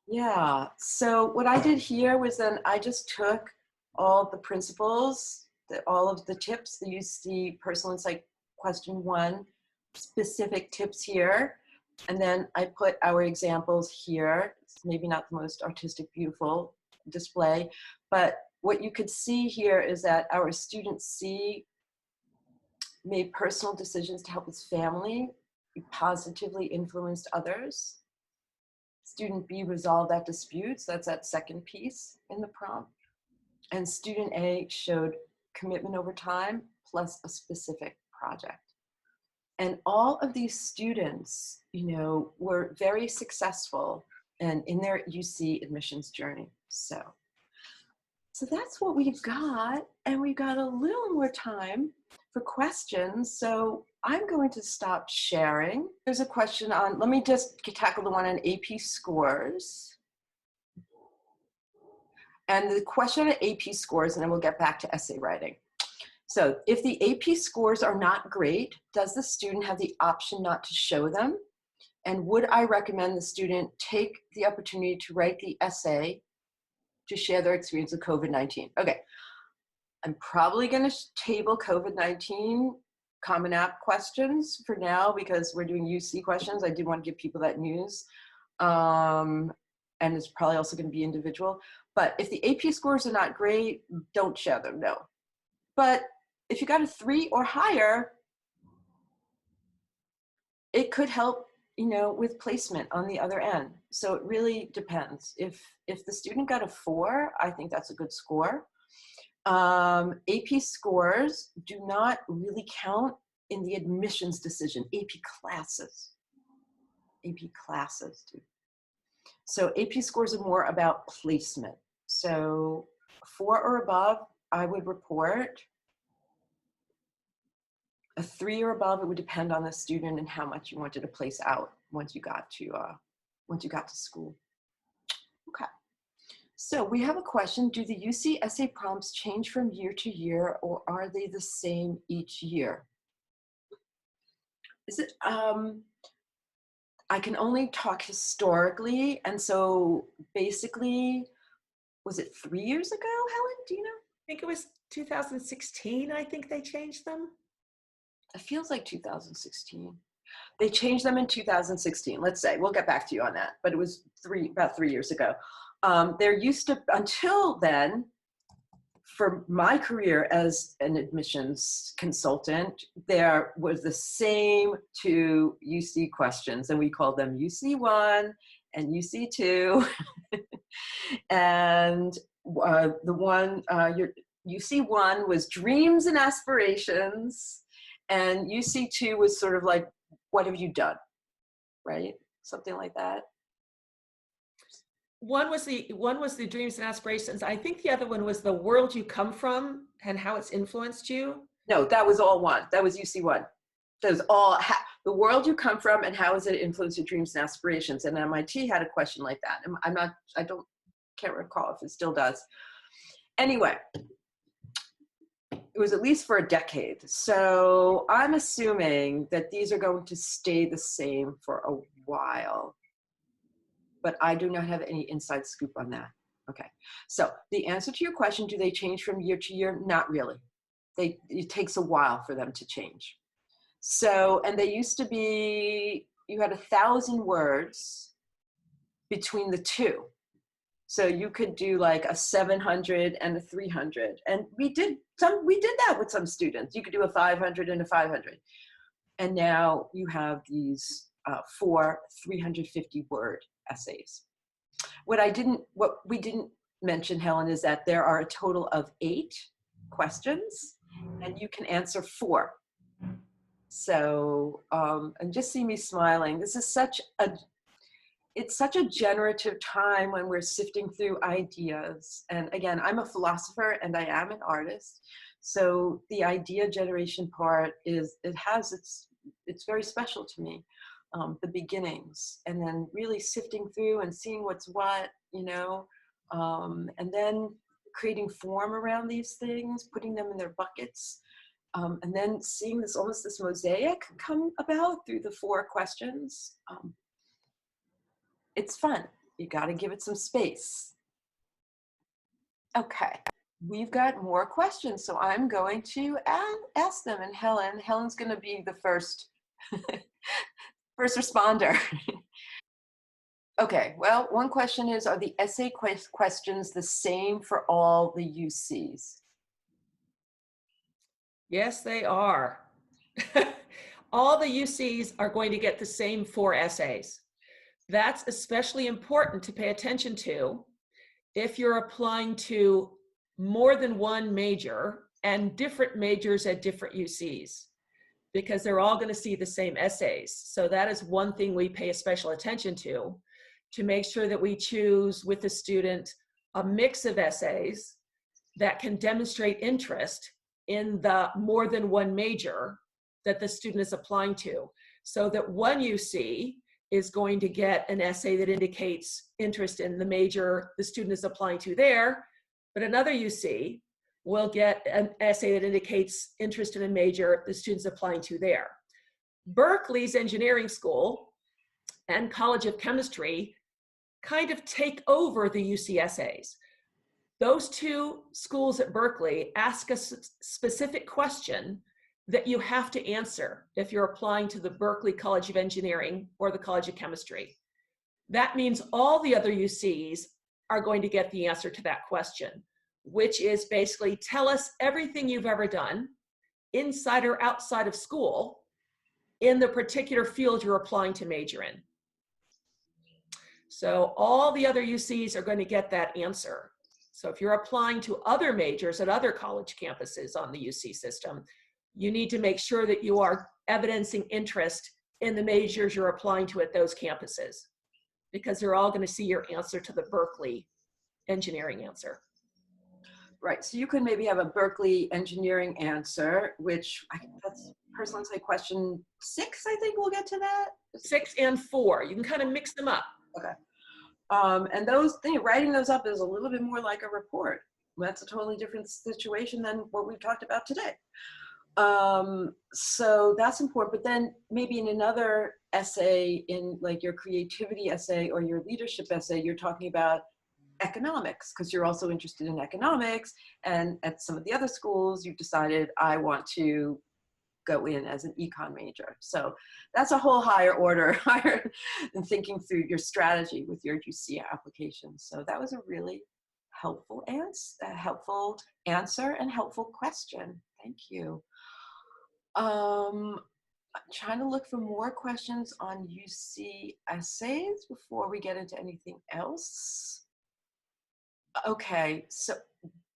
Yeah, so what I did here was then I just took all the principles, all of the tips, the UC Personal Insight Question 1, specific tips here, and then I put our examples here. It's maybe not the most artistic, beautiful display, but what you could see here is that our student C made personal decisions to help his family, he positively influenced others. Student B resolved that dispute, so that's that second piece in the prompt. And student A showed commitment over time plus a specific project. And all of these students, you know, were very successful and in their UC admissions journey. So that's what we've got, and we've got a little more time for questions. So I'm going to stop sharing. There's a question on, let me just tackle the one on AP scores. And the question on AP scores, and then we'll get back to essay writing. So if the AP scores are not great, does the student have the option not to show them? And would I recommend the student take the opportunity to write the essay to share their experience with COVID-19? Okay, I'm probably gonna table COVID-19 Common App questions for now because we're doing UC questions. I do want to give people that news. And it's probably also gonna be individual. But if the AP scores are not great, don't share them, no. But if you got a 3 or higher, it could help, you know, with placement on the other end. So it really depends. If the student got a 4, I think that's a good score. AP scores do not really count in the admissions decision. AP classes do. So AP scores are more about placement. So 4 or above, I would report. A 3 or above, it would depend on the student and how much you wanted to place out once you got to school. Okay. So we have a question. Do the UC essay prompts change from year to year, or are they the same each year? Is it, I can only talk historically. And so basically, was it 3 years ago, Helen? Do you know? I think it was 2016, I think they changed them. It feels like 2016. They changed them in 2016, let's say. We'll get back to you on that, but it was about 3 years ago. There used to, until then, for my career as an admissions consultant, there was the same two UC questions, and we called them UC1 and UC2. And the one, your UC1 was dreams and aspirations, and UC2 was sort of like, what have you done, right? Something like that. One was the dreams and aspirations. I think the other one was the world you come from and how it's influenced you. No, that was all one. That was UC1. That was all the world you come from and how has it influenced your dreams and aspirations. And MIT had a question like that. Can't recall if it still does. Anyway, it was at least for a decade. So I'm assuming that these are going to stay the same for a while, but I do not have any inside scoop on that. Okay, so the answer to your question, do they change from year to year? Not really. It takes a while for them to change. So, and they used to be, you had 1,000 words between the two. So you could do like a 700 and a 300. And we did that with some students. You could do a 500 and a 500. And now you have these 4 350 word essays. What we didn't mention, Helen, is that there are a total of 8 questions and you can answer 4. So, and just see me smiling. This is it's such a generative time when we're sifting through ideas. And again, I'm a philosopher and I am an artist. So the idea generation part it's very special to me. The beginnings, and then really sifting through and seeing what's what, and then creating form around these things, putting them in their buckets, and then seeing this mosaic come about through the 4 questions. It's fun. You got to give it some space. Okay, we've got more questions, so I'm going to ask them. And Helen's going to be the first responder. Okay, well, one question is, are the essay questions the same for all the UCs? Yes, they are. All the UCs are going to get the same 4 essays. That's especially important to pay attention to if you're applying to more than one major and different majors at different UCs, because they're all going to see the same essays. So that is one thing we pay special attention to make sure that we choose with the student a mix of essays that can demonstrate interest in the more than one major that the student is applying to, so that one UC is going to get an essay that indicates interest in the major the student is applying to there, but another UC will get an essay that indicates interest in a major the student's applying to there. Berkeley's engineering school and College of Chemistry kind of take over the UC essays. Those 2 schools at Berkeley ask a specific question that you have to answer if you're applying to the Berkeley College of Engineering or the College of Chemistry. That means all the other UCs are going to get the answer to that question, which is basically, tell us everything you've ever done, inside or outside of school, in the particular field you're applying to major in. So all the other UCs are going to get that answer. So if you're applying to other majors at other college campuses on the UC system, you need to make sure that you are evidencing interest in the majors you're applying to at those campuses, because they're all going to see your answer to the Berkeley engineering answer. Right, so you could maybe have a Berkeley engineering answer, which that's personally say question 6, I think we'll get to that. 6 and 4, you can kind of mix them up. Okay. And writing those up is a little bit more like a report. That's a totally different situation than what we've talked about today. So that's important, but then maybe in another essay, in like your creativity essay or your leadership essay, you're talking about economics, because you're also interested in economics, and at some of the other schools, you've decided, I want to go in as an econ major. So that's a whole higher order, than thinking through your strategy with your UC application. So that was a really helpful answer and helpful question. Thank you. I'm trying to look for more questions on UC essays before we get into anything else. Okay, so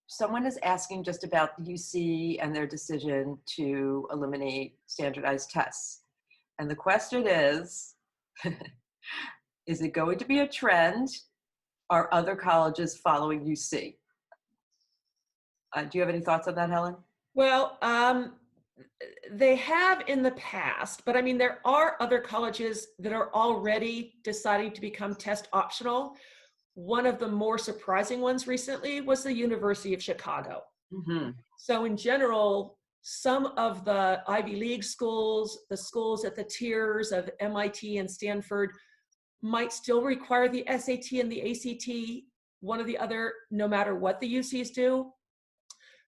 someone is asking just about the UC and their decision to eliminate standardized tests. And the question is it going to be a trend? Are other colleges following UC? Do you have any thoughts on that, Helen? Well, they have in the past, but I mean, there are other colleges that are already deciding to become test optional. One of the more surprising ones recently was the University of Chicago. Mm-hmm. So in general, some of the Ivy League schools, the schools at the tiers of MIT and Stanford, might still require the SAT and the ACT, one or the other, no matter what the UCs do.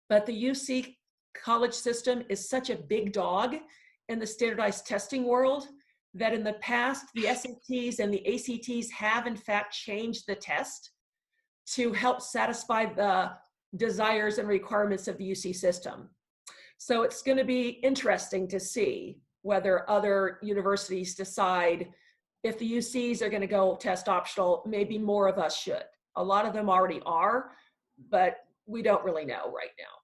But the UC college system is such a big dog in the standardized testing world that in the past, the SATs and the ACTs have in fact changed the test to help satisfy the desires and requirements of the UC system. So it's going to be interesting to see whether other universities decide if the UCs are going to go test optional, maybe more of us should. A lot of them already are, but we don't really know right now.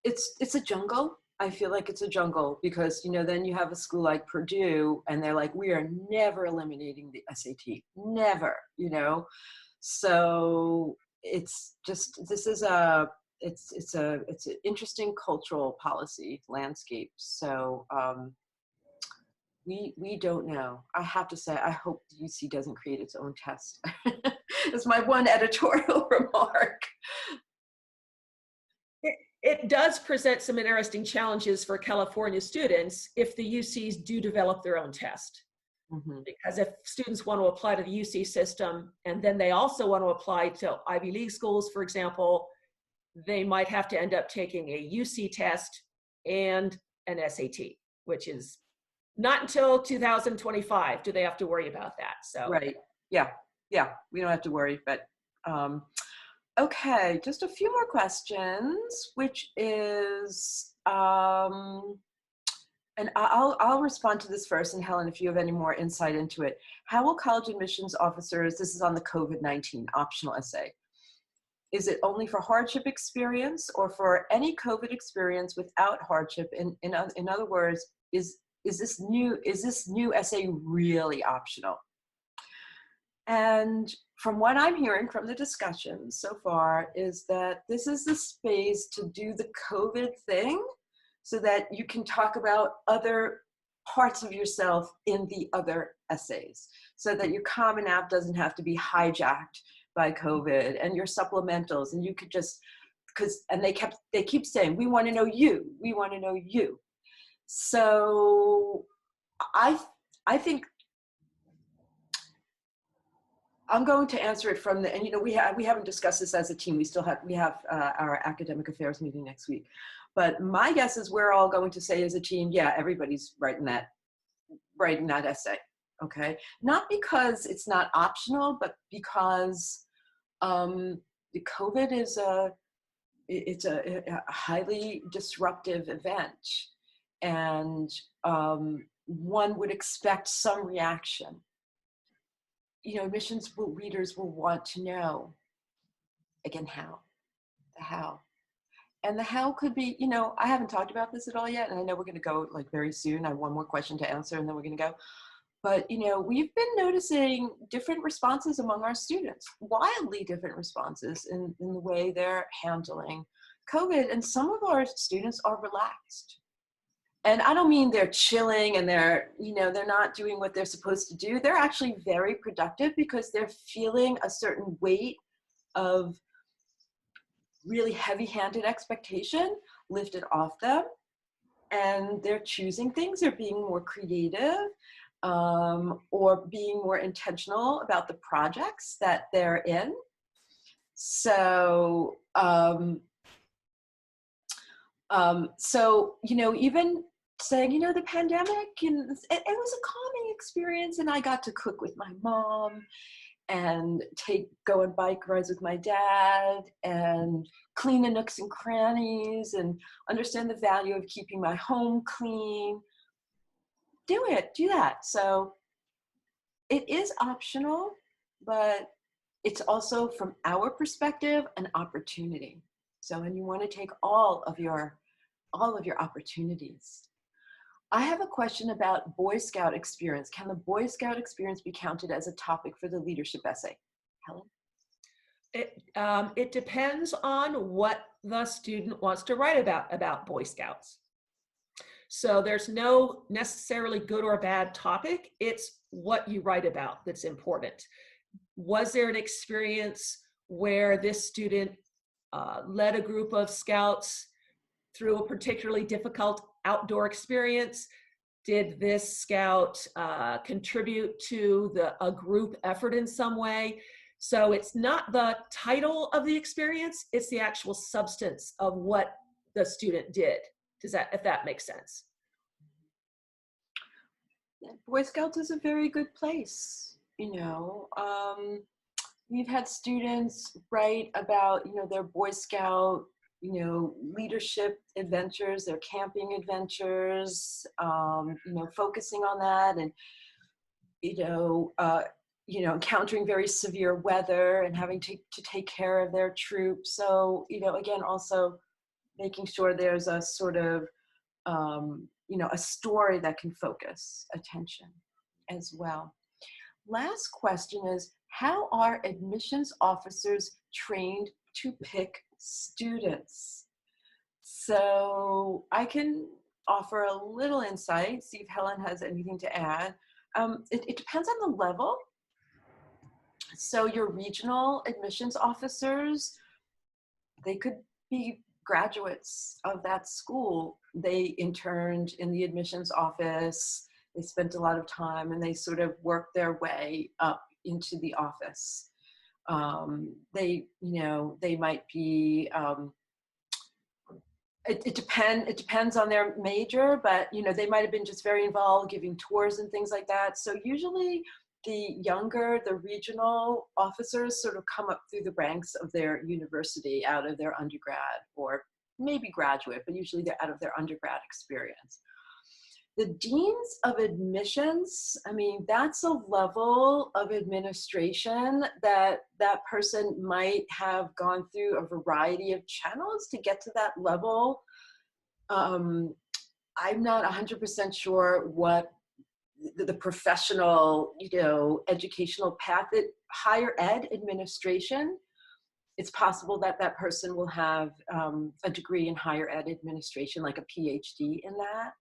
It's a jungle. I feel like it's a jungle because, then you have a school like Purdue and they're like, we are never eliminating the SAT, never, So it's just, it's an interesting cultural policy landscape. So we don't know. I have to say, I hope the UC doesn't create its own test. It's my one editorial remark. It does present some interesting challenges for California students if the UCs do develop their own test. Mm-hmm. Because if students want to apply to the UC system and then they also want to apply to Ivy League schools, for example, they might have to end up taking a UC test and an SAT, which is not until 2025 do they have to worry about that. So right, yeah, we don't have to worry, but okay, just a few more questions, which is, and I'll respond to this first, and Helen, if you have any more insight into it. How will college admissions officers, this is on the COVID-19 optional essay, is it only for hardship experience or for any COVID experience without hardship? In other words, is this new essay really optional? And from what I'm hearing from the discussion so far is that this is the space to do the COVID thing so that you can talk about other parts of yourself in the other essays, so that your Common App doesn't have to be hijacked by COVID, and your supplementals, and you could just, they keep saying, we want to know you, we want to know you. So I think I'm going to answer it from and we haven't discussed this as a team. We have our academic affairs meeting next week, but my guess is we're all going to say as a team, yeah, everybody's writing that essay. Okay, not because it's not optional, but because the COVID is a highly disruptive event, and one would expect some reaction. Admissions readers will want to know, again, the how. And the how could be, I haven't talked about this at all yet, and I know we're going to go very soon. I have one more question to answer, and then we're going to go. But, we've been noticing different responses among our students, wildly different responses in the way they're handling COVID. And some of our students are relaxed. And I don't mean they're chilling and they're not doing what they're supposed to do. They're actually very productive because they're feeling a certain weight of really heavy-handed expectation lifted off them. And they're choosing things. They're being more creative or being more intentional about the projects that they're in. So, even saying, the pandemic, and it was a calming experience, and I got to cook with my mom, and go on bike rides with my dad and clean the nooks and crannies and understand the value of keeping my home clean. Do that. So it is optional, but it's also, from our perspective, an opportunity. So when you want to take all of your opportunities. I have a question about Boy Scout experience. Can the Boy Scout experience be counted as a topic for the leadership essay? Helen? It depends on what the student wants to write about Boy Scouts. So there's no necessarily good or bad topic. It's what you write about that's important. Was there an experience where this student led a group of scouts through a particularly difficult outdoor experience? Did this scout contribute to a group effort in some way? So it's not the title of the experience, it's the actual substance of what the student did. If that makes sense? Boy Scouts is a very good place. We've had students write about, their Boy Scout, leadership adventures, their camping adventures, focusing on that, and, encountering very severe weather and having to take care of their troops. So, again, also making sure there's a sort of, a story that can focus attention as well. Last question is, how are admissions officers trained to pick students? So I can offer a little insight, see if Helen has anything to add. It depends on the level. So your regional admissions officers, they could be graduates of that school. They interned in the admissions office. They spent a lot of time and they sort of worked their way up into the office. They might be, it depends on their major, but, they might've been just very involved giving tours and things like that. So usually the regional officers sort of come up through the ranks of their university out of their undergrad or maybe graduate, but usually they're out of their undergrad experience. The deans of admissions, that's a level of administration that person might have gone through a variety of channels to get to that level. I'm not 100% sure what the professional, educational path at higher ed administration. It's possible that that person will have a degree in higher ed administration, like a PhD in that.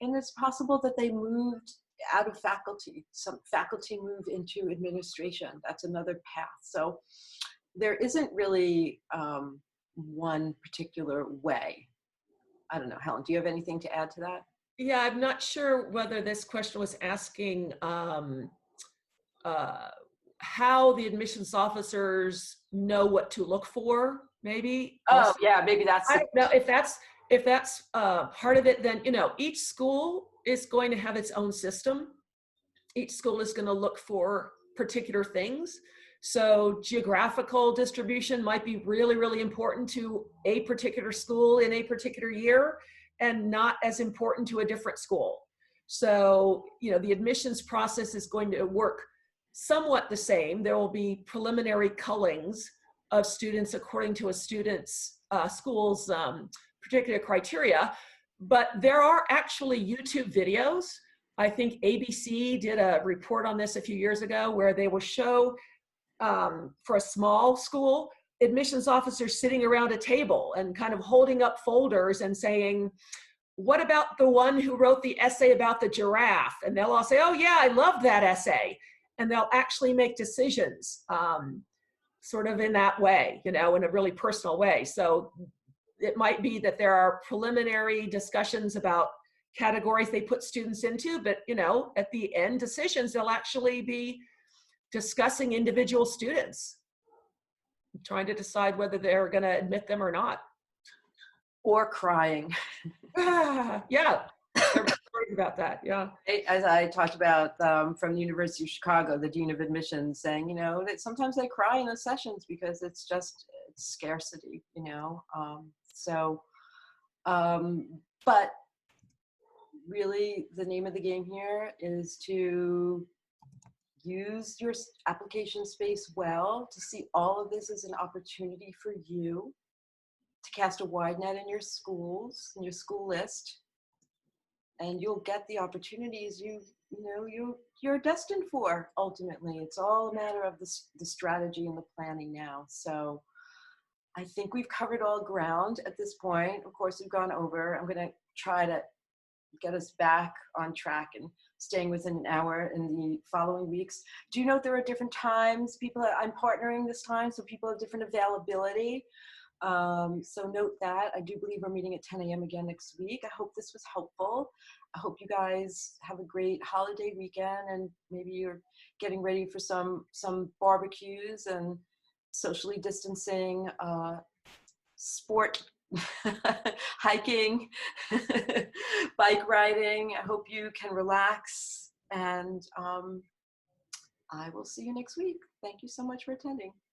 And it's possible that they moved out of faculty. Some faculty move into administration. That's another path. So there isn't really one particular way. I don't know, Helen, do you have anything to add to that? Yeah, I'm not sure whether this question was asking how the admissions officers know what to look for, maybe. Oh, yeah, maybe that's. I don't know if that's part of it. Then each school is going to have its own system. Each school is going to look for particular things. So geographical distribution might be really, really important to a particular school in a particular year, and not as important to a different school. So, the admissions process is going to work somewhat the same. There will be preliminary cullings of students according to a student's school's particular criteria, but there are actually YouTube videos. I think ABC did a report on this a few years ago where they will show, for a small school, admissions officers sitting around a table and kind of holding up folders and saying, what about the one who wrote the essay about the giraffe? And they'll all say, oh yeah, I love that essay. And they'll actually make decisions sort of in that way, in a really personal way. So it might be that there are preliminary discussions about categories they put students into, but at the end decisions, they'll actually be discussing individual students, trying to decide whether they're going to admit them or not. Or crying. Yeah, there stories about that. Yeah. As I talked about from the University of Chicago, the Dean of Admissions saying, that sometimes they cry in those sessions because it's scarcity, but really the name of the game here is to use your application space well, to see all of this as an opportunity for you to cast a wide net in your schools, in your school list, and you'll get the opportunities you're destined for. Ultimately, it's all a matter of the strategy and the planning now. So I think we've covered all ground at this point. Of course, we've gone over. I'm going to try to get us back on track and staying within an hour in the following weeks. Do you know there are different times I'm partnering this time, so people have different availability. So note that. I do believe we're meeting at 10 a.m. again next week. I hope this was helpful. I hope you guys have a great holiday weekend, and maybe you're getting ready for some barbecues and socially distancing, sport, hiking, bike riding. I hope you can relax, and I will see you next week. Thank you so much for attending.